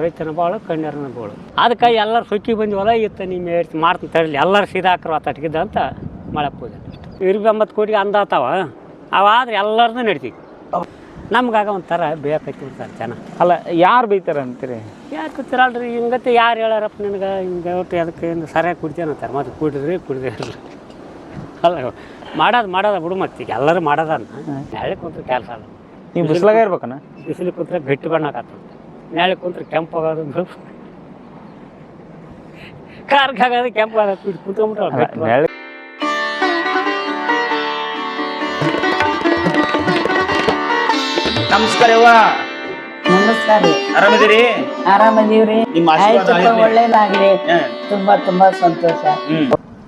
ರೈತನ ಬಾಳು ಕಣ್ಯರನ ಬಾಳು ಅದಕ್ಕೆ ಎಲ್ಲರೂ ಸೊಕ್ಕಿ ಬಂದಿವಲ್ಲ ಇತ್ತು ನಿಮ್ಮ ಹೇಳ್ತಿ ಮಾಡ್ತೀನಿ ತರಲಿ ಎಲ್ಲರೂ ಸೀದಾ ಹಾಕ್ರು ಆತಟ್ಗಿದ್ದ ಅಂತ ಮಳೆ ಪೂಜೆ ಇವ್ರಿಗೆ 80 ಕೋಟಿಗೆ ಅಂದಾತಾವ ಅವಾದ್ರೆ ಎಲ್ಲರನ್ನೂ ನಡ್ತೀವಿ ನಮ್ಗಾಗ ಒಂಥರ ಬೇಕೈತಿ ಬಿಡ್ತಾರೆ ಜನ. ಅಲ್ಲ ಯಾರು ಬೈತಾರೆ ಅಂತೀರಿ? ಯಾರು ಕೂತಿರಲ್ರಿ ಹಿಂಗತ್ತೆ ಯಾರು ಹೇಳ್ಯಾರಪ್ಪ ನಿನಗೆ ಹಿಂಗೆ ಒಟ್ಟು ಅದಕ್ಕೆ ಸರಿಯಾಗಿ ಕುಡ್ತೇನೆ ಅಂತಾರೆ ಮತ್ತೆ ಕುಡಿದ್ರಿ ಅಲ್ಲ ಮಾಡೋದು ಬಿಡು ಮತ್ತೆ ಎಲ್ಲರೂ ಮಾಡೋದನ್ನ ನಾಳೆ ಕುಂತ್ರೆ ಕೆಲಸ ಅಲ್ಲ. ನೀವು ಬಿಸಿಲಾಗ ಇರ್ಬೇಕನ? ಬಿಸಿಲಿಗೆ ಕುಂತ್ರೆ ಗಟ್ಟಿ ಬಣ್ಣಕ್ಕಾಗ್ತದೆ, ನಾಳೆ ಕುಂತ್ರೆ ಕೆಂಪು ಆಗೋದು ಕಾರ್ಗೆ ಆಗೋದು ಕೆಂಪು ಆಗೋದು ಕುಂತ್ಕೊಂಡ್ಬಿಟ್ರೆ. ನಮಸ್ಕಾರ ಅವ್ವ. ನಮಸ್ಕಾರ ರೀ. ಆರಾಮಿದ್ದೀರಿ? ಆರಾಮದೀವ್ರಿ. ನಿಮ್ಮ ಆಶೀರ್ವಾದ ಒಳ್ಳೇದಾಗ್ಲಿ. ತುಂಬಾ ಸಂತೋಷ.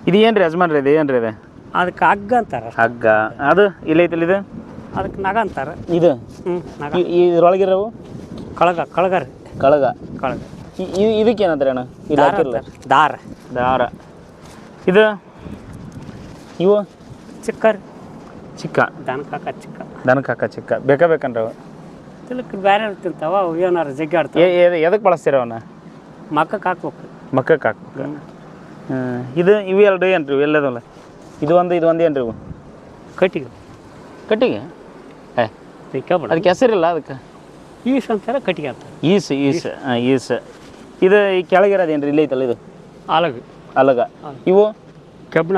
ಇದು ಏನ್ರಿ ಯಜಮಾನ್ರಿ? ಇದು ಏನ್ರಿ? ಇದು ಅದಕ್ಕೆ ಹಗ್ಗ ಅಂತಾರ. ಹಗ್ಗ ಅದು ಇಲ್ಲ ಐತಲ್ಲ ಇದು? ಅದಕ್ಕೆ ನಗ ಅಂತಾರ. ಇದು ನಗ ಇದ್ರೊಳಗಿರವು ಕಳಗ ರೀ. ಕಳಗ. ಇದಕ್ಕೆ ಏನಂತಾರೆ ಅಣ್ಣ? ದಾರ ದಾರ. ಇದು ಇವು ಚಿಕ್ಕ ರೀ. ಚಿಕ್ಕ ದನಕ್ಕೆ ಹಾಕ ಚಿಕ್ಕ ಬೇಕಂದ್ರೆ ಅವು ತಿಳಕ್ಕೆ ಬೇರೆ ತಿಂತಾವ ಅವು ಏನಾರು ಜಗ್ಗಿ ಆಡ್ತಾವ. ಎದಕ್ಕೆ ಬಳಸ್ತೀರ ಅವನ್ನ? ಮಕ್ಕಕ್ಕೆ ಹಾಕ್ಬೇಕು. ಮಕ್ಕಕ್ಕೆ ಹಾಕ್ಬೇಕು. ಇವು ಎರಡು ಏನ್ರಿ? ಇವು ಎಲ್ಲದಲ್ಲ ಇದು ಒಂದು ಏನ್ರಿ? ಇವು ಕಟ್ಟಿಗೆ ಅದಕ್ಕೆ ಹೆಸರಿಲ್ಲ ಅದಕ್ಕೆ? ಈಸ್ ಅಂತಾರೆ, ಕಟ್ಟಿಗೆ ಅಂತಾರೆ. ಈಸ್. ಇದು ಈ ಕೆಳಗಿರೋದು ಏನ್ರಿ? ಇಲ್ಲ ಐತಲ್ಲ ಇದು ಅಲಗ. ಇವು ಕಬ್ಬಣ.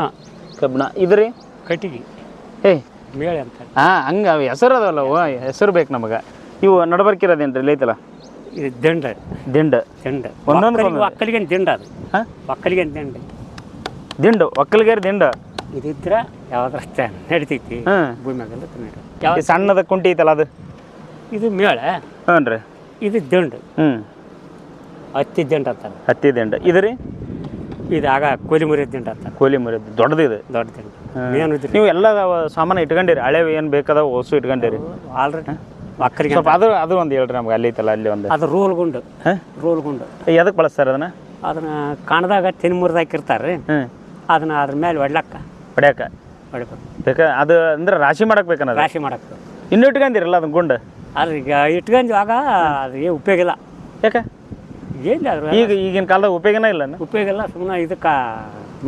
ಇದ್ರಿ ಕಟ್ಟಿಗೆ ಮೇಳೆ ಅಂತ. ಹಂಗೆ ಅವು ಹೆಸರು ಅದಲ್ಲ ಅವು ಹೆಸರು ಬೇಕು ನಮಗೆ. ಇವು ನಡಬರ್ಕಿರೋದೇನ್ರಿ? ಇಲ್ಲ ಐತಲ್ಲ ಇದು ದಿಂಡ ಒಂದೊಂದು ಒಕ್ಕಲಿಗೆ ದಿಂಡ. ಅದು ಒಕ್ಕಲಿಗೆ ದಿಂಡು ಒಕ್ಕಲಿಗೇರಿ ದಿಂಡ ಇದಿದ್ರೆ ಯಾವ್ದಷ್ಟ ನಡಿತೈತಿ ಭೂಮಿಯಾಗೆಲ್ಲ. ಸಣ್ಣದ ಕುಂಟಿ ಐತಲ್ಲ ಅದು? ಇದು ಮೇಳೆ. ಹ್ಞೂ ರೀ. ಇದು ದಿಂಡು. ಹತ್ತಿ ದಿಂಡ ಅಂತಾರೆ. ಹತ್ತಿ ದಿಂಡ. ಇದು ರೀ? ಇದು ಆಗ ಕೋಲಿ ಮುರಿಯೋದು ದಿಂಡ ಅಂತಾರೆ. ಕೋಲಿ ಮುರಿಯೋದು ದೊಡ್ಡದು ಇದು? ದೊಡ್ಡ ದಿಂಡ. ನೀವು ಎಲ್ಲ ಸಾಮಾನು ಇಟ್ಕೊಂಡಿರಿ? ಹಳೆ ಏನು ಬೇಕಾದ ಹೊಸು ಇಟ್ಕೊಂಡಿರಿ? ಆಲ್ರೆಡಿ ಒಕ್ಕಲಿಗೆ ಸ್ವಲ್ಪ ಅದು ಒಂದು ಹೇಳ್ರಿ ನಮ್ಗೆ. ಅಲ್ಲಿ ಐತಲ್ಲ ಅಲ್ಲಿ ಒಂದು ಅದು ರೋಲ್ ಗುಂಡು. ಎದಕ್ಕೆ ಬಳಸ್ತಾರೆ ಅದನ್ನ ಕಾಣದಾಗ ತಿನ್ಮುರ್ದು ಹಾಕಿರ್ತಾರೆ. ಅದನ್ನ ಅದ್ರ ಮೇಲೆ ಹೊಡ್ಯಾಕ ಬೇಕಾ? ಅದು ಅಂದ್ರೆ ರಾಶಿ ಮಾಡಕ್ಕೆ ಬೇಕನ್ನ? ರಾಶಿ ಮಾಡಕ್ಕೆ ಇನ್ನು ಇಟ್ಕೊಂಡಿರಲ್ಲ ಅದನ್ನ ಗುಂಡು? ಅದು ಈಗ ಇಟ್ಕೊಂಡಾಗ ಅದು ಏನು ಉಪಯೋಗ ಇಲ್ಲ. ಯಾಕೆ? ಏನು ಈಗಿನ ಕಾಲದಾಗ ಉಪಯೋಗನೇ ಇಲ್ಲ? ಉಪಯೋಗ ಇಲ್ಲ. ಸುಮ್ಮನೆ ಇದಕ್ಕೆ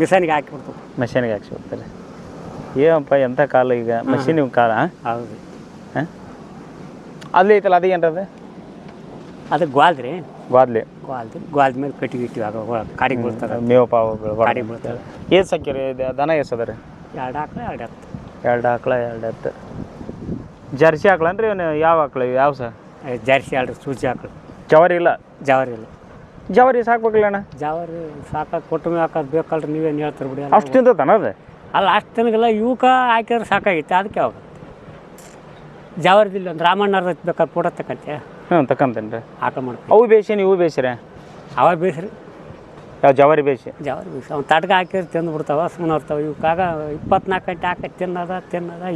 ಮಿಷನ್ಗೆ ಹಾಕಿಬಿಡ್ತು. ಮೆಷಿನ್ಗೆ ಹಾಕ್ಸಿಬಿಡ್ತಾರೆ. ಏನಪ್ಪ ಎಂಥ ಕಾಲ ಈಗ ಮಷೀನ್ ಕಾಲ. ಹೌದು. ಅಲ್ಲಿ ಐತಲ್ಲ ಅದು ಏನ್ರದ? ಅದು ಗ್ವಾಲ್ದ್ರಿ. ಗ್ವಾದ್ಲಿ ಮೇಲೆ ಕಟ್ಟಿಗೆ ಇಟ್ಟಿವಿ. ಆಗ ಕಾಡಿಗೆ ಬೀಳ್ತಾರೆ. ಮೇವು ಪಾವು ಕಾಡಿಗೆ ಬೀಳ್ತಾರೆ. ಏನು ಸಾಕಿರಿ? ದನ ಎಸದ ರೀ? 2 ಆಕಳ 2 ಎತ್ತು. 2 ಆಕಳ 2 ಎತ್ತು. ಜರ್ಸಿ ಆಕಳನ್ರಿ? ಯಾವ ಆಕಳ? ಯಾವ ಜರ್ಸಿ ಅಲ್ರಿ, ಸೂಜಿ ಆಕಳು. ಜವಾರಿ ಇಲ್ಲ? ಜವಾರಿ ಸಾಕ್ಬೇಕಲ್ಲ ಅಣ್ಣ? ಜವಾರಿ ಸಾಕಾಗಿ ಕೊಟ್ಟು ಹಾಕೋದು ಬೇಕಲ್ರಿ. ನೀವೇನು ಹೇಳ್ತಾರೆ ಬಿಡಿ. ಅಷ್ಟು ತಿಂತದ ಅದು? ಅಲ್ಲ, ಅಷ್ಟು ತಿನ್ನಗಿಲ್ಲ. ಇವಕ್ಕೆ ಹಾಕಿದ್ರೆ ಸಾಕಾಗಿತ್ತು. ಅದಕ್ಕೆ ಅವಾಗ ಜವಾರಿದಿಲ್ಲ ಒಂದು ರಾಮಣ್ಣರ ಬೇಕಾದ್ರೆ ಫೋಟೋ ತಕ್ಕಂತೆ. ತಕ್ಕಂತೇನೆ ರೀ. ಆಕಳ ಮಾಡ್ತೀವಿ. ಅವು ಬೇಯಿಸಿ ಇವು ಬೇಯಿಸ್ರಿ? ಅವ ಬೇಯಿಸ್ರಿ. ಯಾವ ಜವಾರಿ ಬೇಯಿಸಿ? ಅವ್ನು ತಡ್ಗೆ ಹಾಕಿದ್ರೆ ತಿಂದು ಬಿಡ್ತಾವ, ಸುಮ್ಮನೆ ಇರ್ತಾವೆ. ಇವಕ್ಕಾಗ 24 ಗಂಟೆ ಹಾಕಿ ತಿನ್ನೋದ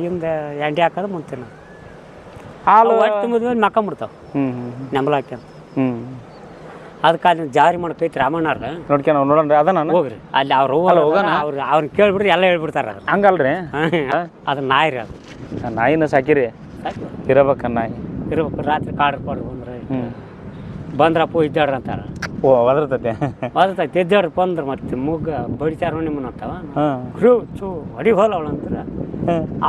ಹಿಂದೆ ಎಂಡಿ ಹಾಕೋದು ಮುಂದೆ ತಿನ್ನೋದು. ಹಾಲು ಹೊಟ್ಟೆ ತುಂಬಿದ್ಮೇಲೆ ಮಕ್ಕೊಂಬಿಡ್ತಾವೆ ನೆಂಬಲ ಹಾಕ್ಯಂತ. ಅದಕ್ಕೆ ಅಲ್ಲಿ ಜಾರಿ ಮಾಡ್ಕೈತಿ ರಾಮಣ್ಣರ. ನೋಡೋಣ ಅದನ್ನ ಹೋಗ್ರಿ ಅಲ್ಲಿ ಅವ್ರು ಅವ್ರನ್ನ ಕೇಳ್ಬಿಡ್ರಿ ಎಲ್ಲ ಹೇಳ್ಬಿಡ್ತಾರೆ. ಅದು ಹಂಗಲ್ರಿ? ಅದು ನಾಯಿ ರೀ. ಅದು ನಾಯಿನ ಸಾಕಿರಿ? ಇರಬೇಕ ನಾಯಿ ಇರ್ಬೇಕು. ರಾತ್ರಿ ಕಾಡ್ರಿ ಬಂದ್ರಪ್ಪ ಇದ್ದಾಡ್ರಿ ಅಂತಾರ. ಒದರ್ತೈತಿ ಎದ್ದಾಡ್ರಿ ಬಂದ್ರೆ ಮತ್ತೆ ಮುಗ್ಗ ಬಡಿತಾರ ನಿಮ್ಮನ್ನ ಅಂತಾವ. ಹೊಡಿ ಹೋಲ ಅವಳಂದ್ರೆ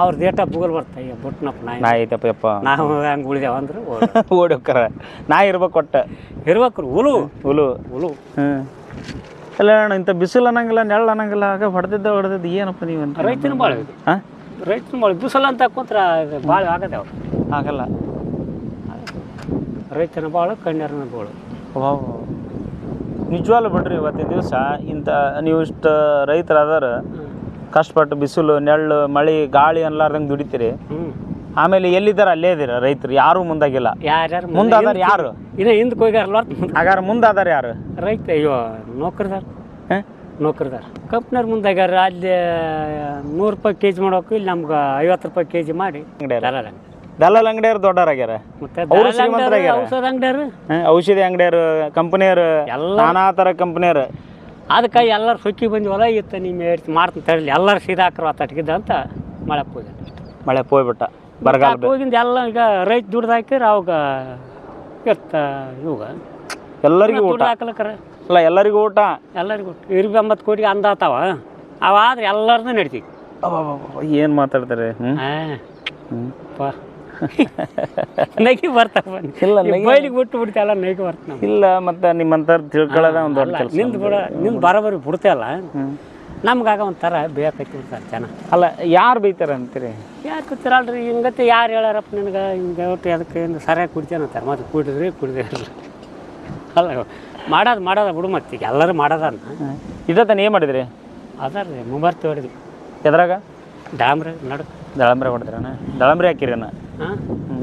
ಅವ್ರದ್ದು ಏಟ ಬುಗಲ್ ಬರ್ತಾಯಿ ಬುಟ್ನಪ್ಪ ನಾಯಿ ಐತಪ್ಪ. ನಾವು ಹಂಗೆ ಉಳಿದೇವ ಅಂದ್ರೆ ಓಡಿ ಹೋಗ್ತಾರ. ನಾಯಿ ಇರ್ಬೇಕು ಕೊಟ್ಟ ಇರ್ಬೇಕ್ರಿ. ಹುಲು ಎಲ್ಲ ಅಣ್ಣ ಇಂಥ ಬಿಸಿಲು ಅನ್ನಂಗಿಲ್ಲ, ನೆರಳು ಅನ್ನಂಗಿಲ್ಲ. ಆಗ ಹೊಡೆದಿದ್ದು ಏನಪ್ಪ ನೀವು? ರೈತನ ಬಾಳ ಬಿಸಿಲು ಅಂತ ಕೂತ್ರ ಭಾಳ ಆಗದೆ. ಅವ್ರು ಆಗಲ್ಲ. ರೈತನ ಬಾಳು ಕಣ್ಯರನ ಬಾಳು. ನಿಜವಾಗ್ಲೂ ಬಿಡ್ರಿ. ಇವತ್ತಿನ ದಿವಸ ಇಂಥ ನೀವು ಇಷ್ಟು ರೈತರಾದಾರ ಕಷ್ಟಪಟ್ಟು ಬಿಸಿಲು ನೆರಳು ಮಳೆ ಗಾಳಿ ಅನ್ಲಾರ್ದಂಗೆ ದುಡಿತೀರಿ. ಆಮೇಲೆ ಎಲ್ಲಿದ್ದಾರೆ ಅಲ್ಲೇ ಇದ್ದೀರ ರೈತರು. ಯಾರು ಮುಂದಾಗಿಲ್ಲ. ಯಾರ್ಯಾರು ಮುಂದಾದಾರ? ಯಾರು ಇನ್ನ ಹಿಂದಕ್ಕೆ ಹೋಗ್ಯಾರಲ್ಲ. ಹಾಗಾರ ಮುಂದಾದಾರ ಯಾರು? ರೈತ. ನೌಕರಿದಾರ ಕಂಪ್ನಿಯವ್ರು ಮುಂದಾಗ್ಯಾರ. ಅಲ್ಲಿ 100 ರೂಪಾಯಿ ಕೆಜಿ ಮಾಡೋಕು, ಇಲ್ಲಿ ನಮ್ಗೆ 50 ರೂಪಾಯಿ ಕೆಜಿ ಮಾಡಿ ದಲ್ಲಾಳ ಅಂಗಡಿಯವ್ರು ದೊಡ್ಡವರಾಗ್ಯಾರ. ಔಷಧಿ ಅಂಗಡಿಯವರು, ಕಂಪನಿಯವರು, ನಾನಾ ಥರ ಕಂಪನಿಯವರು. ಅದಕ್ಕೆ ಎಲ್ಲರೂ ಸೊಕ್ಕಿ ಬಂದಿವಲ್ಲ ಇತ್ತು ನಿಮ್ಮ ಹೇಳ್ತಿ ಮಾಡ್ತೀನಿ ತರಲಿ ಎಲ್ಲರೂ ಸೀದಾ ಹಾಕ್ರು ಆತಟ್ಗಿದ್ದ ಅಂತ ಮಳೆ ಹೋಗ್ಬಿಟ್ಟ. ಬರಗಾಲ ಹೋಗಿಂದ ಎಲ್ಲ ಈಗ ರೈತ ದುಡ್ದು ಹಾಕಿದ್ರೆ ಅವಾಗ ಇರ್ತ ಇವಾಗ ಎಲ್ಲರಿಗೂ ಊಟ ಹಾಕ್ಲಕ್ಕಾರ ಅಲ್ಲ, ಎಲ್ಲರಿಗೂ ಊಟ. ಎಲ್ಲರಿಗೂ 29 ಕೋಟಿಗೆ ಅಂದ ಆತಾವ ಅವಾದ್ರೆ ಎಲ್ಲರನ್ನೂ ನಡ್ತೀವಿ. ಏನು ಮಾತಾಡ್ತಾರೆ? ನಗಿ ಬರ್ತಾವ. ಇಲ್ಲ, ಬೈಲಿಗೆ ಬಿಟ್ಟು ಬಿಡ್ತಲ್ಲ, ನಗಿ ಬರ್ತಾವ. ಇಲ್ಲ, ಮತ್ತೆ ನಿಮ್ಮಂತ ತಿಳ್ಕೊಳ್ಳೋದ ಒಂದು ದೊಡ್ಡ ಕೆಲಸ. ನಿಂದು ಬರೋಬರಿ ಬಿಡ್ತೇವಲ್ಲ, ನಮ್ಗಾಗ ಒಂಥರ ಬೇಕೈತಿ ಬಿಡ್ತಾರೆ ಜನ. ಅಲ್ಲ, ಯಾರು ಬೈತಾರೆ ಅಂತೀರಿ? ಯಾರು ಕೂತಿರಲ್ರಿ ಹಿಂಗತ್ತೆ, ಯಾರು ಹೇಳಾರಪ್ಪ ನಿನಗೆ ಹಿಂಗೆ ಒಟ್ಟು ಅದಕ್ಕೆ ಸರಿಯಾಗಿ ಕುಡ್ತೇನಂತಾರೆ. ಮತ್ತೆ ಕುಡಿದ್ರಿ ಅಲ್ಲ, ಮಾಡೋದ ಬಿಡು. ಮತ್ತೆ ಈಗ ಎಲ್ಲರೂ ಮಾಡೋದನ್ನ ಇದನ್ನ ಏನು ಮಾಡಿದ್ರಿ? ಅದ ರೀ ಮುಂಬರ್ತಿ ಹೊಡಿದ್ವಿ. ಎದ್ರಾಗ? ಡಾಮ್ರಿ ನಡು ದಾಳಂಬ್ರಿ ಹೊಡೆದ್ರಣ? ದಾಳಂಬ್ರಿ ಹಾಕಿರಣ್ಣ? ಹಾಂ.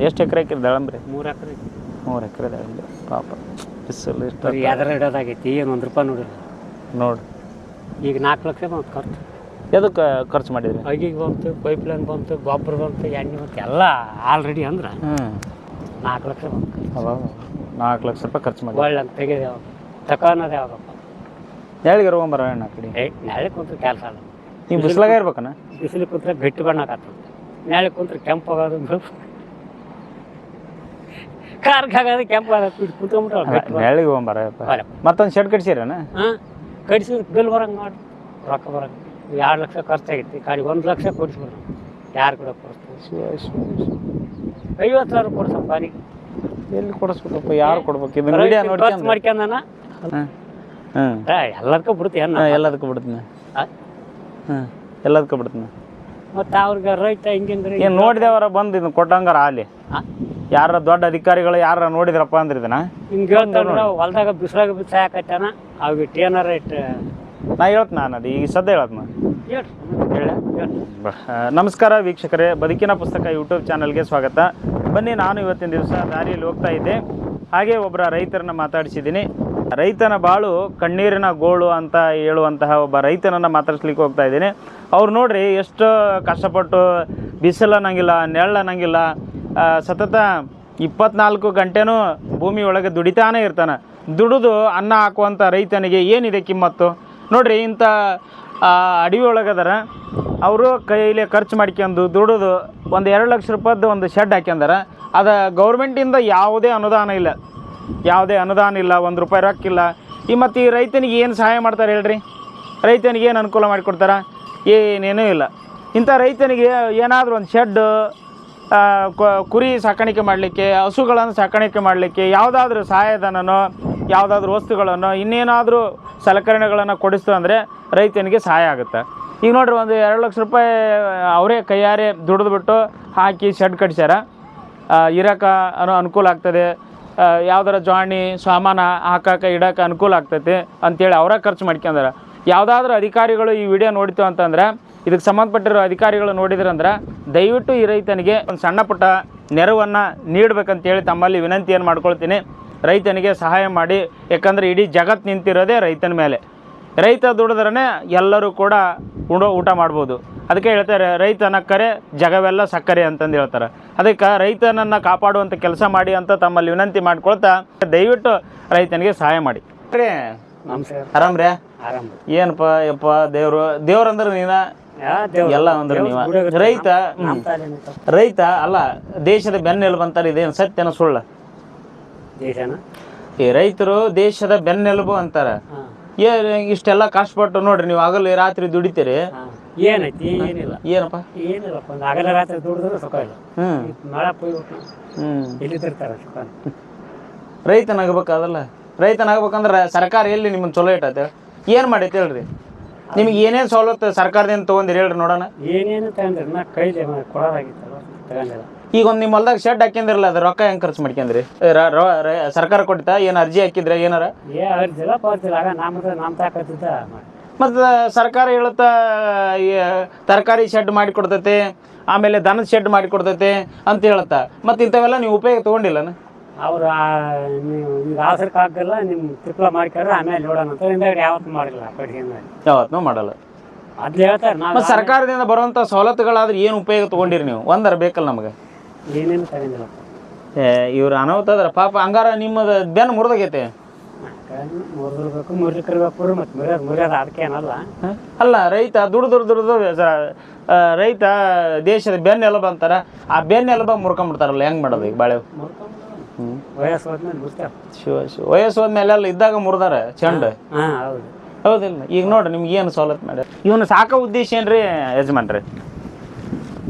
ಎಷ್ಟು ಎಕರೆ ಹಾಕಿರಿ ದಾಳಂಬ್ರಿ? 3 ಎಕರೆ. 3 ಎಕರೆ ದಾಳಂಬ್ರಿ. ಪಾಪ ಬಿಸಿಲು ಇಷ್ಟ. ಯಾವ್ದಾರ ಇಡೋದಾಗೈತಿ, ಏನು 1 ರೂಪಾಯಿ ನೋಡಿರಿ. ನೋಡಿ, ಈಗ 4 ಲಕ್ಷ ಬಂತು ಖರ್ಚು. ಎದಕ್ಕೆ ಖರ್ಚು ಮಾಡಿದ್ರಿ? ಅಗಿಗೆ ಬಂತು, ಪೈಪ್ಲೈನ್ ಬಂತು, ಗೊಬ್ಬರ ಬಂತು, ಎಣ್ಣೆ ಬಂತು, ಎಲ್ಲ ಆಲ್ರೆಡಿ ಅಂದ್ರೆ 4 ಲಕ್ಷ ಬಂತು. ಅವಾಗ 4 ಲಕ್ಷ ರೂಪಾಯಿ ಖರ್ಚು ಮಾಡಿ ಒಳ್ಳೆ ಅಂತ ತೆಗೆದು ಯಾವಾಗ ತಗೋನೋದು ಯಾವಾಗಪ್ಪ? ನೆಳಿಗೆ ಇರುವಂಬರ ಅಣ್ಣ ಕಡೆ. ನೆಳೆ ಕುಂತ್ರೆ ಕೆಲಸ ಅಲ್ಲ. ನೀವು ಬಿಸಿಲಾಗ ಇರ್ಬೇಕಣ್ಣ? ಬಿಸಿಲು ಕುಂತ್ರೆ ಗಟ್ಟಿ ಬಣ್ಣಕ್ಕಾಗ್ತದೆ, ನೆಳೆ ಕುಂತ್ರೆ ಕೆಂಪು ಆಗೋದು, ಕಾರ್ಗಾಗೋದು ಕೆಂಪು ಆಗೋದು. ಕುತ್ಕೊಂಡ್ಬಿಟ್ಟು ನೆಳಿಗೆ ಹೋಗ್ಬಾರ. ಮತ್ತೊಂದು ಶೆಡ್ ಕಟ್ಸಿರಣ್ಣ? ಹಾಂ, ಕಡಿಸಿದ್ರೆ ಬಿಲ್ ಬರಂಗೆ ಮಾಡಿ ರೊಕ್ಕ ಬರಂಗೆ. 2 ಲಕ್ಷ ಖರ್ಚಾಗೈತಿ, ಕಾಡಿಗೆ 1 ಲಕ್ಷ ಕೊಡಿಸ್ಬಿಡ್ರಿ. ಯಾರು ಕೂಡ ಕೊಡಿಸ್ತೀವಿ? 50,000 ಕೊಡ್ಸಪ್ಪ ಬಾರಿಗೆ. ಎಲ್ಲಿ ಕೊಡಿಸ್ಬೇಕಪ್ಪ? ಯಾರು ಕೊಡ್ಬೇಕು? ಇದು ಮೀಡಿಯಾ ನೋಡಿ ಖರ್ಚು ಮಾಡ್ಕೊಂಡನ ಎಲ್ಲದಕ್ಕೂ ಬಿಡ್ತೀನಿ. ಎಲ್ಲದಕ್ಕೂ ಬಿಡ್ತೀನಿ. ಎಲ್ಲದಕ್ಕೂ ಬಿಡ್ತೀನಿ. ಮತ್ತು ಅವ್ರಿಗೆ ರೈತ ಹಿಂಗೆ ಏನು ನೋಡಿದವರ ಬಂದು ಇದನ್ನ ಕೊಟ್ಟಂಗಾರ ಅಲ್ಲಿ ಯಾರ ದೊಡ್ಡ ಅಧಿಕಾರಿಗಳು ಯಾರ ನೋಡಿದ್ರಪ್ಪ ಅಂದ್ರೆ ಇದನ್ನ ಹಿಂಗೆ ಹೇಳ್ತಾರ ಹೊಲ್ದಾಗ ಬಿಸಿಲಾಗ ಬಿಸಾಕತ್ತಾನ ಅವಾಗ ಏನಾರ ಇಟ್ಟು ನಾ ಹೇಳ್ತೀನಿ. ನಾನು ಅದು ಈಗ ಸದ್ಯ ಹೇಳತ್ನ ಹೇಳ. ನಮಸ್ಕಾರ ವೀಕ್ಷಕರೇ, ಬದುಕಿನ ಪುಸ್ತಕ ಯೂಟ್ಯೂಬ್ ಚಾನಲ್ಗೆ ಸ್ವಾಗತ. ಬನ್ನಿ, ನಾನು ಇವತ್ತಿನ ದಿವಸ ದಾರಿಯಲ್ಲಿ ಹೋಗ್ತಾ ಇದ್ದೆ. ಹಾಗೆ ಒಬ್ಬರ ರೈತರನ್ನ ಮಾತಾಡಿಸಿದ್ದೀನಿ. ರೈತನ ಬಾಳು ಕಣ್ಣೀರಿನ ಗೋಳು ಅಂತ ಹೇಳುವಂತಹ ಒಬ್ಬ ರೈತನನ್ನು ಮಾತಾಡ್ಸ್ಲಿಕ್ಕೆ ಹೋಗ್ತಾ ಇದ್ದೀನಿ. ಅವ್ರು ನೋಡ್ರಿ ಎಷ್ಟು ಕಷ್ಟಪಟ್ಟು ಬಿಸಿಲು ಅನ್ನಂಗಿಲ್ಲ, ನೆರಳು ಅನ್ನಂಗಿಲ್ಲ, ಸತತ 24 ಗಂಟೆನೂ ಭೂಮಿ ಒಳಗೆ ದುಡಿತಾನೇ ಇರ್ತಾನೆ. ದುಡಿದು ಅನ್ನ ಹಾಕುವಂಥ ರೈತನಿಗೆ ಏನಿದೆ ಕಿಮ್ಮತ್ತು ನೋಡ್ರಿ. ಇಂಥ ಅಡವಿ ಒಳಗದಾರ ಅವರು ಕೈಯಲ್ಲಿ ಖರ್ಚು ಮಾಡ್ಕೊಂಡು ದುಡಿದು ಒಂದು 2 ಲಕ್ಷ ರೂಪಾಯ್ದು ಒಂದು ಶೆಡ್ ಹಾಕ್ಯಂದಾರ. ಅದು ಗೌರ್ಮೆಂಟಿಂದ ಯಾವುದೇ ಅನುದಾನ ಇಲ್ಲ, 1 ರೂಪಾಯಿ ರೊಕ್ಕಿಲ್ಲ. ಮತ್ತು ಈ ರೈತನಿಗೆ ಏನು ಸಹಾಯ ಮಾಡ್ತಾರೆ ಹೇಳ್ರಿ? ರೈತನಿಗೆ ಏನು ಅನುಕೂಲ ಮಾಡಿಕೊಡ್ತಾರೆ? ಏನೇನೂ ಇಲ್ಲ. ಇಂಥ ರೈತನಿಗೆ ಏನಾದರೂ ಒಂದು ಶೆಡ್ಡು, ಕುರಿ ಸಾಕಾಣಿಕೆ ಮಾಡಲಿಕ್ಕೆ, ಹಸುಗಳನ್ನು ಸಾಕಾಣಿಕೆ ಮಾಡಲಿಕ್ಕೆ ಯಾವುದಾದ್ರೂ ಸಹಾಯಧನನೋ ಯಾವುದಾದ್ರೂ ವಸ್ತುಗಳನ್ನು ಇನ್ನೇನಾದರೂ ಸಲಕರಣೆಗಳನ್ನು ಕೊಡಿಸ್ತು ಅಂದರೆ ರೈತನಿಗೆ ಸಹಾಯ ಆಗುತ್ತೆ. ಈಗ ನೋಡ್ರಿ, ಒಂದು 2 ಲಕ್ಷ ರೂಪಾಯಿ ಅವರೇ ಕೈಯಾರೆ ದುಡಿದ್ಬಿಟ್ಟು ಹಾಕಿ ಶೆಡ್ ಕಟ್ಸ್ಯಾರ. ಇರೋಕೆ ಅನುಕೂಲ ಆಗ್ತದೆ, ಯಾವ್ದಾರ ಜ್ವಾಣಿ ಸಾಮಾನು ಹಾಕಕ್ಕೆ ಇಡೋಕೆ ಅನುಕೂಲ ಆಗ್ತೈತಿ ಅಂಥೇಳಿ ಅವರ ಖರ್ಚು ಮಾಡ್ಕೊಂಡಾರ. ಯಾವುದಾದ್ರೂ ಅಧಿಕಾರಿಗಳು ಈ ವಿಡಿಯೋ ನೋಡ್ತೀವಿ ಅಂತಂದ್ರೆ, ಇದಕ್ಕೆ ಸಂಬಂಧಪಟ್ಟಿರೋ ಅಧಿಕಾರಿಗಳು ನೋಡಿದ್ರಂದ್ರೆ ದಯವಿಟ್ಟು ಈ ರೈತನಿಗೆ ಒಂದು ಸಣ್ಣ ಪುಟ್ಟ ನೆರವನ್ನು ನೀಡಬೇಕಂತೇಳಿ ತಮ್ಮಲ್ಲಿ ವಿನಂತಿಯನ್ನು ಮಾಡ್ಕೊಳ್ತೀನಿ. ರೈತನಿಗೆ ಸಹಾಯ ಮಾಡಿ, ಯಾಕಂದರೆ ಇಡೀ ಜಗತ್ತು ನಿಂತಿರೋದೇ ರೈತನ ಮೇಲೆ. ರೈತ ದುಡಿದ್ರೇ ಎಲ್ಲರೂ ಕೂಡ ಊಟ ಮಾಡ್ಬೋದು. ಅದಕ್ಕೆ ಹೇಳ್ತಾರೆ, ರೈತ ನಕ್ಕರೆ ಜಗವೆಲ್ಲ ಸಕ್ಕರೆ ಅಂತಂದು ಹೇಳ್ತಾರೆ. ಅದಕ್ಕೆ ರೈತನನ್ನು ಕಾಪಾಡುವಂಥ ಕೆಲಸ ಮಾಡಿ ಅಂತ ತಮ್ಮಲ್ಲಿ ವಿನಂತಿ ಮಾಡ್ಕೊಳ್ತಾ ದಯವಿಟ್ಟು ರೈತನಿಗೆ ಸಹಾಯ ಮಾಡಿ. ಆರಾಮ್ರಿ? ಏನಪ್ಪ ಯಪ್ಪ, ದೇವ್ರಂದ್ರೆ ನೀನ ಎಲ್ಲ ಅಂದ್ರೆ ನೀವ. ರೈತ ಅಲ್ಲ ದೇಶದ ಬೆನ್ನೆಲುಬು ಅಂತಾರೆ. ಇದೇನು ಸತ್ಯನ ಸುಳ್ಳ? ಈ ರೈತರು ದೇಶದ ಬೆನ್ನೆಲುಬು ಅಂತಾರ. ಇಷ್ಟೆಲ್ಲ ಕಷ್ಟಪಟ್ಟು ನೋಡ್ರಿ, ನೀವು ಹಗಲು ರಾತ್ರಿ ದುಡಿತೀರಿ. ಏನೈತಿ? ಏನಿಲ್ಲ. ಏನಪ್ಪ? ಏನಿಲ್ಲಪ್ಪ, ಹಗಲ ರಾತ್ರಿ ದುಡಿದ್ರೆ ಸುಖ ಇಲ್ಲ. ರೈತನಾಗಬೇಕದಲ್ಲ. ರೈತನಾಗಬೇಕಂದ್ರೆ ಸರ್ಕಾರ ಎಲ್ಲಿ ನಿಮ್ಮನ್ನು ಚಲೋ ಇಟ್ಟೈತೆ? ಏನು ಮಾಡೈತೆ ಹೇಳ್ರಿ? ನಿಮ್ಗೆ ಏನೇನು ಸವಲತ್ತು ಸರ್ಕಾರದಿಂದ ತೊಗೊಂಡಿರಿ ಹೇಳ್ರಿ ನೋಡೋಣ. ಏನೇನು ತಗೊಂಡ್ರಿ? ನಾ ಕೈಲಿ ಕೊಡೋದಾಗಿತ್ತಲ್ಲ, ತಗೊಂಡಿಲ್ಲ. ಈಗ ಒಂದು ನಿಮ್ಮ ಹೊಲ್ದಾಗ ಶೆಡ್ ಹಾಕ್ಯಂದಿರಲ್ಲ, ಅದು ರೊಕ್ಕ ಹೆಂಗೆ ಖರ್ಚು ಮಾಡ್ಕೊಂಡ್ರಿ? ಸರ್ಕಾರ ಕೊಡ್ತಾ? ಏನು ಅರ್ಜಿ ಹಾಕಿದ್ರೆ ಏನಾರ? ಅರ್ಜಿಲ್ಲ ಪಾರ್ಜಿಲ್ಲ, ಆಗ ನಮ್ಮ ತಾಕತ್ತಿದ್ದ. ಮತ್ತು ಸರ್ಕಾರ ಹೇಳುತ್ತಾ ತರಕಾರಿ ಶೆಡ್ ಮಾಡಿ ಕೊಡ್ತೈತೆ, ಆಮೇಲೆ ದನದ ಶೆಡ್ ಮಾಡಿ ಕೊಡ್ತೈತೆ ಅಂತ ಹೇಳುತ್ತಾ. ಮತ್ತು ಇಂಥವೆಲ್ಲ ನೀವು ಉಪಯೋಗ ತೊಗೊಂಡಿಲ್ಲನ? ಅವರು ಈಗ ಅವಸರಕ್ಕೆ ಹಾಕಲ್ಲ, ನಿಮ್ಮ ತಿಪ್ಪಲ ಮಾಡ್ಕೊಂಡ್ರೆ ಆಮೇಲೆ ನೋಡೋಣ ಅಂತ ಹಿಂದಾಗಿ ಯಾವತ್ತೂ ಮಾಡಿಲ್ಲ. ಯಾವತ್ತೂ ಮಾಡಲ್ಲ ಅದ್ ಹೇಳ್ತಾರೆ. ಮತ್ತು ಸರ್ಕಾರದಿಂದ ಬರುವಂಥ ಸವಲತ್ತುಗಳಾದ್ರೆ ಏನು ಉಪಯೋಗ ತೊಗೊಂಡಿರಿ ನೀವು? ಒಂದರ ಬೇಕಲ್ಲ ನಮಗೆ. ಏನೇನು ತಗೊಂಡಿಲ್ಲ. ಇವ್ರು ಅನಾಹುತ ಅದ್ರ ಪಾಪ. ಹಂಗಾರ ನಿಮ್ಮದು ಬೆನ್ನು ಮುರಿದಾಗೈತೆ. ಮುರಿದಿರ್ಬೇಕು, ಮುರಿಲಿಕ್ಕಿರ್ಬೇಕು, ಮತ್ತು ಮುರಿಯೋದು ಅದಕ್ಕೆ ಏನಲ್ಲ. ಅಲ್ಲ, ರೈತ ದುಡ್ದು ರೈತ ದೇಶದ ಬೆನ್ನೆಲುಬು ಅಂತಾರ. ಆ ಬೆನ್ನೆಲುಬ ಮುರ್ಕೊಂಡ್ಬಿಡ್ತಾರಲ್ಲ, ಹೆಂಗೆ ಮಾಡೋದು ಈಗ ಬಾಳೆ? ವಯಸ್ಸು ಹೋದ್ಮೇಲೆ ಬಿಡ್ತೇವೆ. ಶಿವ ವಯಸ್ಸು ಹೋದ್ಮೇಲೆ ಎಲ್ಲ ಇದ್ದಾಗ ಮುರಿದಾರ ಚೆಂಡು. ಹಾಂ ಹೌದು. ಹೌದಿಲ್ಲ, ಈಗ ನೋಡ್ರಿ ನಿಮ್ಗೆ ಏನು ಸವಲತ್ತು ಮಾಡ್ಯಾರ. ಇವನು ಸಾಕೋ ಉದ್ದೇಶ ಏನ್ರಿ ಯಜಮಾನ್ರಿ?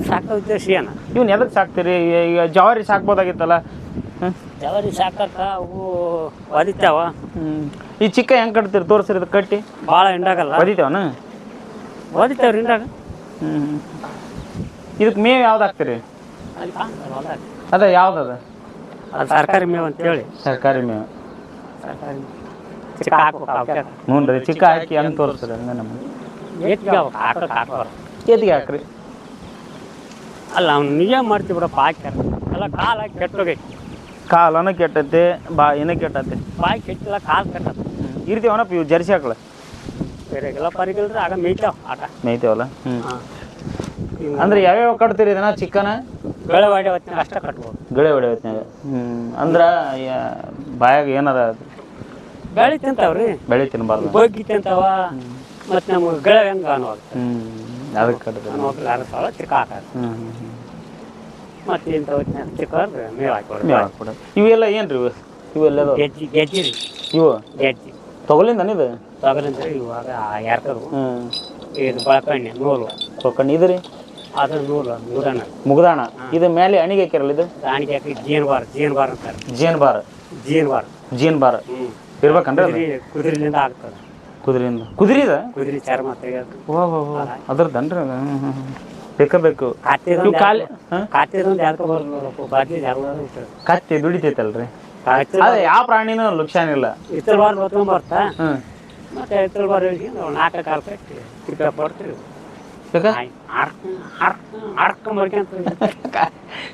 ಸಾಕೋ ಉದ್ದೇಶ ಏನು? ಇವ್ನು ಎದಕ್ಕೆ ಸಾಕ್ತೀರಿ? ಈಗ ಜವಾರಿ ಸಾಕ್ಬೋದಾಗಿತ್ತಲ್ಲ. ಜವಾರಿ ಸಾಕಕ್ಕ ಅವು ಒದಿತಾವ. ಈ ಚಿಕ್ಕ ಹೆಂಗೆ ಕಟ್ತೀರಿ ತೋರಿಸ್ರಿ, ಇದು ಕಟ್ಟಿ ಭಾಳ ಹಿಂಡಾಗಲ್ಲ. ಒದಿತಾವನ? ಒದಿತಾವ್ರಿ ಹಿಂಡಾಗ. ಇದಕ್ಕೆ ಮೇವು ಯಾವ್ದು ಹಾಕ್ತೀರಿ? ಅಲ್ಲಿ ಕಾಣ್ತಲ್ಲ ಹೊಲ್ದಾಗ. ಅದ ಯಾವ್ದದ? ಅದು ಸರ್ಕಾರಿ ಮೇವು ಅಂತೇಳಿ. ಸರ್ಕಾರಿ ಮೇವು. ಸರ್ಕಾರಿ ಚಿಕ್ಕ ಹಾಕ್ಬೇಕು. ಹ್ಞೂ ರೀ, ಚಿಕ್ಕ ಹಾಕಿ ಹಂಗೆ ತೋರಿಸ್ರಿ. ಹಂಗೆ ನಮ್ಗೆ ಏತ್ಗೆ ಹಾಕೋರು ಎತ್ತಿಗೆ ಹಾಕ್ರಿ. ಅಲ್ಲ ಅವ್ನು ನಿಜ ಮಾಡ್ತೀವಿ ಬಿಡಪ್ಪ, ಹಾಕ್ಯಾರ ಎಲ್ಲ ಕಾಲು ಹಾಕಿ ಕೆಟ್ಟೋಗೈತಿ. ಕಾಲನ ಕೆಟ್ಟೈತೆ, ಬಾಯಿನ ಕೆಟ್ಟೈತೆ. ಬಾಯಿ ಕೆಟ್ಟಿಲ್ಲ, ಕಾಲು ಕೆಟ್ಟದ. ಇರ್ತೀವನಪ್ಪ ಇವು ಜರ್ಸಿ ಹಾಕಳ ಬೇರೆಗೆಲ್ಲ ಪರಿಗಲ್ರಿ ಆಗ ಮೇಯ್ತಾವ ಆಟ ಮೇಯ್ತೇವಲ್ಲ. ಅಂದ್ರೆ ಯಾವ್ಯಾವ ಕಟ್ತೀರಿ ಇದನ್ನ? ಚಿಕ್ಕನ ಬೆಳವಾಡಿ ಹೊತ್ತಿನಾಗ ಅಷ್ಟೇ ಕಟ್ಬೋದು. ಗಳೆ ಹೊಡೆ ಹೊತ್ನಾಗ. ಅಂದ್ರೆ ಬಾಯಾಗ ಏನದ? ಬೆಳೆ ತಿಂತಾವ್ರಿ. ಬೆಳೆ ತಿನ್ಬಾರ್ದು. ಬಗ್ಗಿ ತಿಂತಾವ. ಮತ್ತು ನಮ್ಗೆ ಗೆಳೆ ಹೆಂಗೆ ಅನ್ನೋದು ಅದಕ್ಕೆ ಕಟ್ತೀವಿ. ಅರಸಳ ಚಿಕ್ಕ ಹಾಕೋದು. ಮತ್ತು ಇಂಥ ಹೊತ್ತಿನಾಗ ಚಿಕ್ಕ ಮೇವು ಹಾಕಿ. ಇವೆಲ್ಲ ಏನ್ರಿ ಇವು? ಇವೆಲ್ಲ ಗೆಜ್ಜಿ ಗೆಜ್ಜಿ ರೀ. ಇವು ಗೆಜ್ಜಿ ತಗೊಲಿಂದ ಇದು ತಗೊಲಿಂದ್ರೆ ಇವಾಗ ಯಾರ್ಕದು. ಇದು ಬಳಕಣ್ಣೆ ನೂಲು ತೊಳ್ಕೊಂಡು ಇದ್ರಿ. ಅದು ನೂಲು ಮುಗದಾಣ. ಮುಗ್ದಾಣ. ಇದು ಮೇಲೆ ಅಣಿಗೆ ಹಾಕಿರಲ್ಲ, ಇದು ಅಣಿಗೆ ಹಾಕಿ ಜೀನ್ಬಾರ್ ಜೀನ್ಬಾರ್ ಅಂತಾರೆ. ಜೇನ್ಬಾರ್. ಜೀನ್ಬಾರ್ ಜೇನ್ಬಾರ್ ಇರ್ಬೇಕನ್ರಿ? ಕುದುರೆಲಿಂದ ಆಗ್ತದೆ. ಕುದುರೆಯಿಂದ? ಕುದುರೆದ? ಕುದುರೆ ಚರ್ಮ ತೆಗೆದು. ಅದ್ರದನ್ರಿ? ಬೇಕು. ಕಾತಿದೊಂದು ಯಾಕೆ ಬರೋದು ಬಾಜಿ ಎಲ್ಲ ಕತ್ತಿ ದುಡಿತೈತಲ್ರಿ? ಅದೇ ಯಾವ ಪ್ರಾಣಿನೂ ಲುಕ್ಷಾನ ಇಲ್ಲ. ಇತ್ತಲ್ವಾರ ಹೊತ್ಕೊಂಡ್ ಬರ್ತಾ. ಮತ್ತೆ ಇತ್ತಲ್ವಾರ ನಾಲ್ಕು ಕಾಲು ಕಟ್ಟಿ ತಿರ್ಗಾ ಬರ್ತೀವಿ.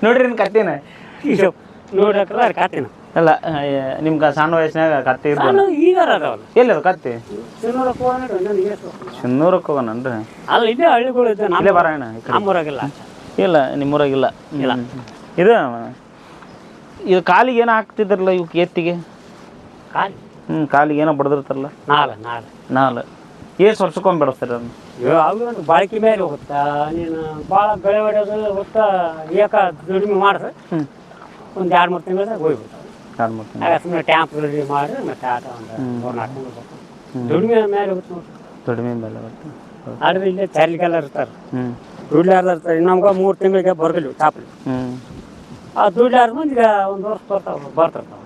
ನೋಡ್ರಿ ನಿನ್ ಕತ್ತಿನ ನೋಡಕ್ರ ಕಾತಿನ ಅಲ್ಲ. ನಿಮ್ಗೆ ಸಣ್ಣ ವಯಸ್ಸಿನಾಗ ಕತ್ತಿ ಇರ್ಬೋದು. ಈಗ ಅದಾವಲ್ಲ. ಎಲ್ಲಿ ಅದು ಕತ್ತಿ? ಚಿನ್ನೂರಕ್ಕೆ ಹೋಗೋಣನ್ರಿ? ಅಲ್ಲ, ಇಲ್ಲೇ ಹಳ್ಳಿಗಳು ಇದ್ದ. ಇಲ್ಲೇ ಬರೋಣ. ನಮ್ಮೂರಾಗಿಲ್ಲ. ಇಲ್ಲ, ನಿಮ್ಮೂರಾಗಿಲ್ಲ. ಇಲ್ಲ. ಇದು ಕಾಲಿಗೆ ಏನೋ ಹಾಕ್ತಿದ್ರಲ್ಲ ಇವ್ ಎತ್ತಿಗೆ? ಕಾಲಿ? ಕಾಲಿಗೆ ಏನೋ ಬಡದಿರ್ತಾರಲ್ಲ. ನಾಲ್ ಏಸು ವರ್ಷಕ್ಕೊಮ್ಮೆ ಬೆಳೆಸ್ತಾರೆ ಅದನ್ನ? ಅವು ಒಂದು ಬಾಳಿಕೆ ಮೇಲೆ ಹೋಗುತ್ತಾ. ನೀನು ಭಾಳ ಬೆಳೆ ಹೊಡೆಯೋದು ಹೋಗ್ತಾ ಏಕ ದುಡಿಮೆ ಮಾಡಿದ್ರೆ ಒಂದು 2-3 ತಿಂಗಳದಾಗ ಹೋಗ್ಬಿಡ್ತಾವೆ. 2-3 ತಿಂಗಳು ಆಗ ಸುಮ್ಮನೆ ಟ್ಯಾಂಪ್ ರೆಡಿ ಮಾಡಿ ಮತ್ತೆ ಆಟ ಒಂದು 3-4 ತಿಂಗಳು ಬರ್ತಾವೆ. ದುಡಿಮೆ ಮೇಲೆ ಹೋಗುತ್ತೆ ನೋಡಿ. ದುಡಿಮೆ ಮೇಲೆ ಬರ್ತದೆ. ಆದ್ರೆ ಇಲ್ಲೇ ಚಾರ್ಲಿಗೆಲ್ಲ ಇರ್ತಾರೆ. ದುಡ್ಲಾರ್ದ ಇರ್ತಾರೆ. ನಮ್ಗೆ 3 ತಿಂಗಳಿಗೆ ಬರ್ಗಲಿ ಚಾಪಲಿ. ಆ ದುಡ್ಲಾರ್ದ ಮಂದಿ ಈಗ 1 ವರ್ಷ ಬರ್ತಿರ್ತಾವೆ.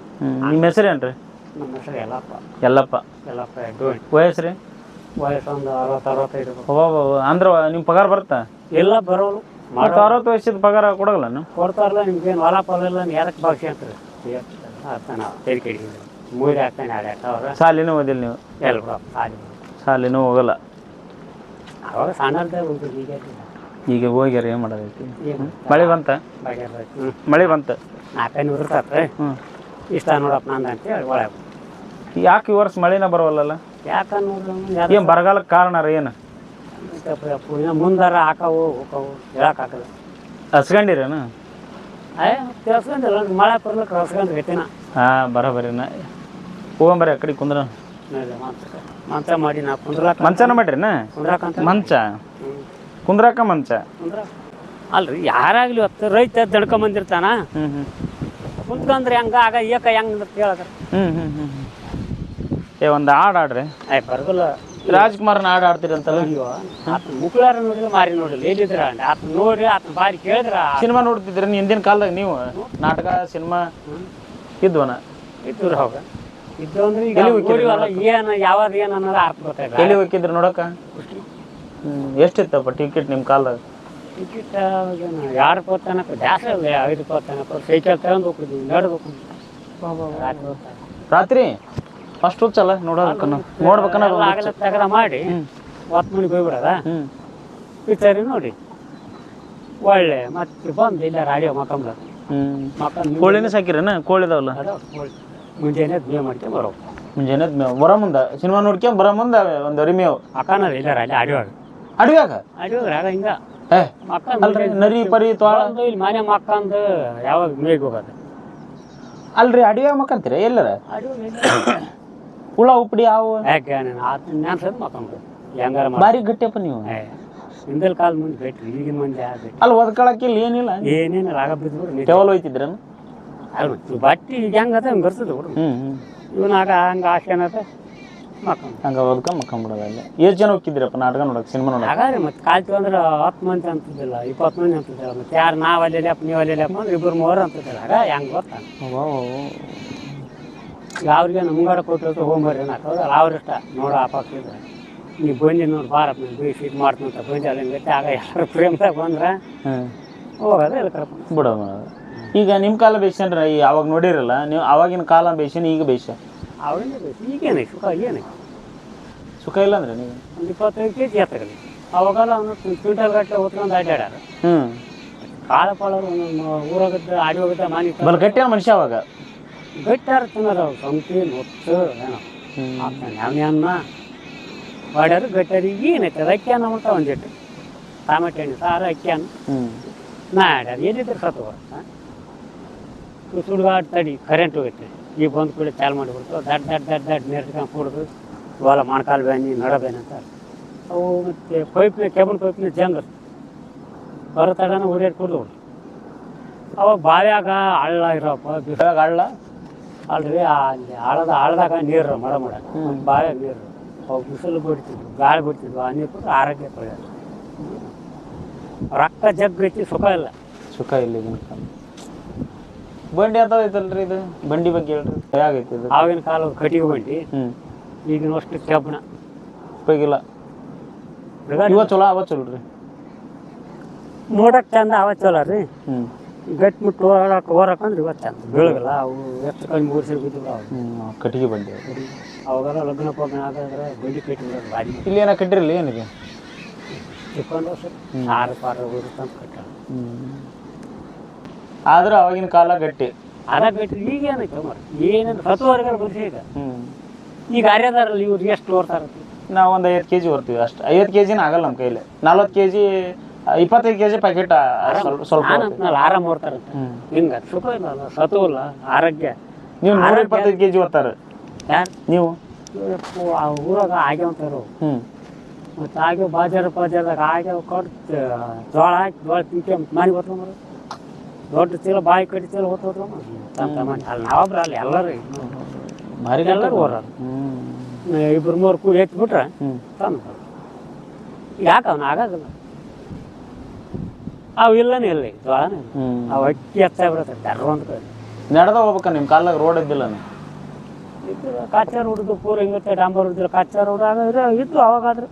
ನಿಮ್ಮ ಹೆಸರು ಏನ್ರಿ? ನಮ್ಮ ಹೆಸರು ಯಲ್ಲಪ್ಪ. ಯಲ್ಲಪ್ಪ ವಯಸ್ಸು ರೀ? ವಯಸ್ಸು ಒಂದು 60-65. ಅಂದ್ರೆ ನಿಮ್ಮ ಪಗಾರ ಬರುತ್ತಾ? ಎಲ್ಲ ಬರೋರು 60 ವರ್ಷದ ಪಗಾರ ಕೊಡೋಲ್ಲ ನೀವು? ಕೊಡ್ತಾರಲ್ಲ. ನಿಮ್ಗೇನು ಹೊಲ ಪಲ ಎಲ್ಲ ಯಾರಕ್ಕೆ ಭಾಷೆ ಅಂತಾರೆ. ನಾವು ತೆರಿಗೆ ಹಿಡಿದು 3 ಆಗ್ತಾನೆ 2 ಆಗ್ತಾವ್ರ. ಸಾಲಿನೂ ಓದಿಲ್ಲ ನೀವು? ಎಲ್ಲ ಬಿಡ ಸಾಲಿನೂ ಹೋಗಲ್ಲ. ಅವಾಗ ಸಣ್ಣದ ಈಗ ಹೋಗ್ಯಾರ ಏನು ಮಾಡೋದೈತಿ? ಮಳೆ ಬಂತ? ಮಳೆ ಬಂತ. 4 ಇರ್ತತ್ರಿ. ಇಷ್ಟ ನೋಡಪ್ಪ ನಂದು ಅಂತೇಳಿ ಒಳಗೆ. ಯಾಕೆ ಈ ವರ್ಷ ಮಳೆನ ಬರವಲ್ಲ? ಯಾಕಂದ್ರೆ ಏನು ಬರಗಾಲಕ್ಕೆ ಕಾರಣ ರೀ? ಏನು ಮುಂದಾರ ಹಾಕವು ಹೋಗವು ಹೇಳಕ್ಕಾಗಲ್ಲ. ಹಸ್ಕೊಂಡಿರೇನು? ತಿಳ್ಸ್ಕೊಂಡಿಲ್ಲ. ಮಳೆ ಬರ್ಲಿಕ್ಕೆ ಹಸ್ಕೊಂಡು ಗತಿನ. ಬರೋಬರಿನ ಹೋಗಂಬರಿ ಆ ಕಡೆ ಕುಂದ್ರ. ಮಂಚ ಮಾಡಿ ನಾ ಕುಂದ್ರಾಕ. ಮಂಚನ ಮಾಡ್ರಿನ? ಕುಂದ್ರಾಕಂತ ಮಂಚ ಕುಂದ್ರಾಕ ಮಂಚ ಅಲ್ರಿ. ಯಾರಾಗ್ಲಿ ಹೊತ್ತು ರೈತ ದಡ್ಕೊಂಬಂದಿರ್ತಾನ. ಕುಂತ್ಕೊಂಡ್ರೆ ಹೆಂಗ ಆಗ ಏಕ ಹೆಂಗ್ ಕೇಳದ್ರ. ಒಂದು ಹಾಡು ಆಡ್ರಿ. ಬರಗಲ್ಲ. ರಾಜ್ಕುಮಾರ್ನ ಹಾಡು ಆಡ್ತೀರಿ ಅಂತಲ್ಲ? ಮುಕ್ಳಾರ ನೋಡಿಲ್ಲ, ಮಾರಿ ನೋಡಿಲ್ಲ. ಎಲ್ಲಿದ್ರ ಆತ ನೋಡ್ರಿ, ಆತನ ಬಾರಿ ಕೇಳಿದ್ರ. ಸಿನಿಮಾ ನೋಡ್ತಿದ್ರಿ ಹಿಂದಿನ ಕಾಲದಾಗ ನೀವು? ನಾಟಕ ಸಿನಿಮಾ ಇದ್ವನ? ಇದ್ರು ಹೋಗ ಇದ್ದು ಅಂದ್ರೆ ಈಗ ಏನು ಯಾವ್ದು ಏನು ಅನ್ನೋದು ಅರ್ಥ ಗೊತ್ತಾಗ. ಎಲ್ಲಿ ಹೋಗಿದ್ರಿ ನೋಡಕ? ಎಷ್ಟಿತ್ತಪ್ಪ ಟಿಕೆಟ್ ನಿಮ್ಮ ಕಾಲದಾಗ? ಟಿಕೆಟ್ 2 ರೂಪಾಯಿ ತನಕ ಜಾಸ್ತಿ 5 ರೂಪಾಯಿ ತನಕ ಸೈಕಲ್ ತಗೊಂಡು ಹೋಗ್ತಿದ್ವಿ. ನಡ್ಬೇಕು ರಾತ್ರಿ ಅಷ್ಟು ಹುಚ್ಚಲ್ಲ ನೋಡ್ಬೇಕನ್ನ ತಗದ ಮಾಡಿ 10 ಮಣಿಗೆ ಹೋಗ್ಬಿಡದ ಪಿಕ್ಚರಿ ನೋಡಿ ಒಳ್ಳೆ. ಮತ್ತೆ ಬಂದು ಇಲ್ಲ ರಾಡಿಯೋ ಮಕ್ಕಂಬ ಕೋಳಿನ ಸಾಕಿರೇನ? ಕೋಳಿದಾವಲ್ಲ ಮುಂಜಾನೆ ಮೇವು ಮಾಡ್ಕೊಂಡು ಬರೋ. ಮುಂಜಾನೆ ಮೇವು ಬರೋ ಮುಂದೆ ಸಿನಿಮಾ ನೋಡ್ಕೊಂಡ್ ಬರೋ ಮುಂದೆ ಒಂದು ಅರಿಮೇವು ಅಕ್ಕನ ಇಲ್ಲ ರಾಡಿ ಅಡಿವಾಗ ಆಗ ಹಿಂಗ ನರಿ ಪರಿ ತೋಳ ಇಲ್ಲಿ ಮನೆ ಮಕ್ಕಂದು ಯಾವಾಗ ಮೇಗ್ ಹೋಗೋದು ಅಲ್ರಿ? ಅಡಿಯಾಗ ಮಕ್ಕಂತೀರ ಎಲ್ಲರ? ಹುಳ ಉಪ್ಪಡಿ ಯಾವ ಯಾಕೆ ನೆನ್ಸದ್ ಮಕ್ಕಂದು ಹೆಂಗಾರ ಬಾರಿ ಗಟ್ಟಿಯಪ್ಪ ನೀವು. ಹಿಂದಲ್ ಕಾಲ ಮುಂದೆ ಗಟ್ಟಿ, ಈಗಿನ ಮಂದಿ ಅಲ್ಲಿ ಒದ್ಕೊಳಕ್ಕೆ ಇಲ್ಲಿ ಏನಿಲ್ಲ. ಏನೇನು ರಾಗ ಬಿದ್ಬಿಟ್ಟು ಟೆವಲ್ ಹೋಯ್ತಿದ್ರನು? ಅದು ಬಟ್ಟಿ ಈಗ ಹೆಂಗದ ಹಂಗೆ ಬರ್ತದೆ ಹುಡುಗ ಇವನಾಗ ಹಂಗೆ ಆಸೆ ಅನ್ನೋದು ಮಕ್ಕಳು ಹಂಗೆ ಓದ್ಕ ಮಕ್ಕೊಂಬಿಡೋದು ಅಲ್ಲಿ ಎಷ್ಟು ಜನ ಹೋಗಿದ್ರಪ್ಪ ನಾಟಕ ನೋಡಕ್ಕೆ ಸಿನಿಮಾ ನೋಡಕ್ಕೆ ಹಾಗಾದ್ರೆ ಮತ್ತೆ ಕಾಲ್ತು ಅಂದ್ರೆ 10 ಮಂದಿ ಅಂತಿದ್ದಿಲ್ಲ 20 ಮಂದಿ ಅಂತಿದ್ದಿಲ್ಲ ಮತ್ತೆ ಯಾರು ನಾವು ಅಲ್ಲೆಲ್ಲಪ್ಪ ನೀವು ಅಲ್ಲೆಲ್ಲಪ್ಪ ಅಂದ್ರೆ 2-3 ಅಂತಿದ್ದಿಲ್ಲ ಆಗ ಹೆಂಗೆ ಗೊತ್ತಾಗ ಈಗ ಅವ್ರಿಗೆ ಮುಂಗಡ ಕೊಟ್ಟು ಹೋಗ್ಬರ್ರಿ ಅನ್ನೋದು ಅವ್ರಿಷ್ಟ ನೋಡೋ ಆಪಾಕಿದ್ರೆ ನೀವು ಬಂದಿ ನೋಡಿ ಬಾರಪ್ಪ ನೀವು ಬೇಯಿಸಿ ಇದು ಮಾಡ್ತೀನಿ ಅಂತ ಬಂದಿ ಅಲ್ಲಿ ಆಗ ಎಲ್ಲರೂ ಪ್ರೇಮದಾಗ ಬಂದ್ರೆ ಹೋಗೋದು ಎಲ್ಲ ಕರ್ಕೊಂಡು ಬಿಡೋದು ಈಗ ನಿಮ್ಮ ಕಾಲ ಬೇಷನ್ರ ಈ ಅವಾಗ ನೋಡಿರಲ್ಲ ನೀವು ಅವಾಗಿನ ಕಾಲ ಬೇಷನ್ ಈಗ ಬೇಷ ಅವರಿಂದ ಬೇಯಿಸಿ ಈಗೇನೈತೆ ಸುಖ ಏನೈತೆ ಸುಖ ಇಲ್ಲ ಅಂದ್ರೆ ನೀವು ಒಂದು 25 ಕೆಜಿ ಎತ್ತಗಲಿ ಅವಾಗೆಲ್ಲ ಒಂದು ಕ್ವಿಂಟಲ್ ಗಟ್ಟಲೆ ಹೊತ್ಕೊಂಡು ಅಡ್ಡಾಡ್ಯಾರ ಕಾಳ ಪಾಳರು ಊರಾಗದ್ದ ಆಡಿ ಹೋಗದ್ದ ಮಾನಿ ಬಲ್ ಗಟ್ಟಿಯ ಮನುಷ್ಯ ಅವಾಗ ಗಟ್ಟಾರ ತಿನ್ನೋದು ಅವ್ರು ಸಂತಿ ಹೊತ್ತು ಏನೋ ಯಾವನ್ನ ಮಾಡ್ಯಾರು ಗಟ್ಟಾರಿ ಏನೈತೆ ಅದು ಅಕ್ಕಿ ಅನ್ನ ಮಾಡ್ತಾ ಒಂದಿಟ್ಟು ಟಮಾಟೆ ಹಣ್ಣು ಸಾರು ಅಕ್ಕಿ ಅನ್ನ ಮಾಡ್ಯಾರ ಎಲ್ಲಿದ್ರೆ ಸತ್ತು ಸುಡುಗಾಡು ತಡಿ ಕರೆಂಟ್ ಹೋಗೈತೆ ಈಗ ಬಂದು ಕೂಡ ಚಾಲು ಮಾಡಿಬಿಡ್ತು ದಡ್ ನೀರ್ಕೊಂಡು ಕುಡಿದು ಹೊಲ ಮೊಣಕಾಲು ಬ್ಯಾನಿ ನಡಬೇನೆ ಅಂತ ಅವು ಮತ್ತು ಪೈಪ್ನ ಕೇಬಲ್ ಪೈಪ್ನ ಜಂಗಲ್ ಬರೋ ತಡನ ಹುಡಿಯಾಡಿ ಕುಡ್ದು ಅವಾಗ ಬಾವ್ಯಾಗ ಹಳ್ಳ ಇರೋಪ್ಪ ಇವಾಗ ಹಳ್ಳ ಅಲ್ರಿ ಅಲ್ಲಿ ಹಳ್ಳದಾಗ ನೀರು ಮಡ ಬಾವ್ಯಾಗ ನೀರು ಅವು ಬಿಸಿಲು ಬಿಡ್ತಿದ್ವು ಗಾಳಿ ಬಿಡ್ತಿದ್ವು ಆ ನೀರು ಕೊಟ್ಟು ಆರೋಗ್ಯ ಕೊಡೋದು ರೊಕ್ಕ ಜಗ್ಗೈತಿ ಸುಖ ಇಲ್ಲ ಸುಖ ಇಲ್ಲ ಬಂಡಿ ಅಂತ ಐತಲ್ರಿ ಇದು ಬಂಡಿ ಬಗ್ಗೆ ಹೇಳ್ರಿ ಹೇಗೈತಿ ಇದು ಆವಾಗಿನ ಕಾಲ ಕಟ್ಟಿಗೆ ಬಂಡಿ ಈಗಿನ ಅಷ್ಟು ಕೆಬ್ಬಣ ಉಪಯೋಗಿಲ್ಲ ಇವ ಚಲೋ ಅವ ಚಲೋ ರೀ ನೋಡಕ್ ಚಂದ ಅವ ಚಲೋ ರೀ ಗಟ್ಟಿ ಮುಟ್ಟು ಹೊರಕಂದ್ರೆ ಇವತ್ತು ಚಂದ ಬೆಳಗಲ್ಲ ಅವು ಎಷ್ಟು ಕಡಿಮೆ ಮೂರ್ಸಿ ಬಿದ್ದಿಲ್ಲ ಅವು ಕಟ್ಟಿಗೆ ಬಂಡಿ ಅವಾಗೆಲ್ಲ ಲಗ್ನ ಪಗ್ನ ಆಗಾದ್ರೆ ಬಂಡಿ ಕಟ್ಟಿ ಬಾಡಿ ಇಲ್ಲಿ ಏನೋ ಕಟ್ಟಿರಲ್ಲ ಏನಿದೆ ಚಿಕ್ಕೊಂಡು ಸಾರು ಪಾರು ಅಂತ ಕಟ್ಟ ಆದ್ರೆ ಅವಾಗಿನ ಕಾಲ ಗಟ್ಟಿ ಅದ ಗಟ್ಟಿ ಈಗ ಏನೈತೆ ಏನಂದ್ರೆ 10 ವರ್ಷಗಳ ವರ್ಷ ಈಗ ಅರ್ಯದಾರಲ್ಲಿ ಇವ್ರು ಎಷ್ಟು ಓರ್ತಾರೆ ನಾವು ಒಂದು 5 kg ಬರ್ತೀವಿ ಅಷ್ಟು 50 kg ಆಗಲ್ಲ ನಮ್ಮ ಕೈಲಿ 40 kg 25 kg ಪ್ಯಾಕೆಟ್ ಸ್ವಲ್ಪ ಆರಾಮ್ ಓರ್ತಾರಂತ ಹಿಂಗ ಸುಖ ಇಲ್ಲ ಸತು ಇಲ್ಲ ಆರೋಗ್ಯ ನೀವು 125 kg ಬರ್ತಾರೆ ಯಾರು ನೀವು ಆ ಊರಾಗ ಆಗ್ಯಾವಂತಾರು ಮತ್ತು ಆಗ್ಯಾವ ಬಾಜಾರದಾಗ ಆಗ್ಯಾವ ಕೊಟ್ಟು ಜೋಳ ಹಾಕಿ ಜೋಳ ತಿಂಕೆ ಮನೆಗೆ ಹೊತ್ಕೊಂಡ್ರು ದೊಡ್ಡ ಚೀಲ ಬಾಯಿ ಕಟ್ಟಿ ಚೀಲ ಹೊತ್ತು ಅಲ್ಲಿ ನಾವೊಬ್ರು ಅಲ್ಲಿ ಎಲ್ಲರೂ ಭಾರಿ ಎಲ್ಲರೂ ಹೋರಾರು 2-3 ಕೂಡಿ ಎತ್ಬಿಟ್ರೆ ತಂದು ಯಾಕೆ ಅವನು ಆಗೋದಿಲ್ಲ ಅವು ಇಲ್ಲನೇ ಇಲ್ಲ ಜೋಳನೇ ಅವು ಅಕ್ಕಿ ಹೆಚ್ಚಾಗ್ಬಿಡತ್ತೆ ದರ್ರ ಒಂದು ಕಡೆ ನಡೆದ ಹೋಗ್ಬೇಕ ನಿಮ್ಮ ಕಾಲಾಗ ರೋಡ್ ಇದ್ದಿಲ್ಲ ಕಾಚಾರ ಹುಡುದು ಪೂರ ಹಿಂಗತ್ತೆ ಡಾಂಬರ್ ಹುಡಿದ್ರೆ ಕಾಚಾರ ಹುಡು ಆಗಿದ್ರೆ ಇದ್ದು ಅವಾಗಾದ್ರೆ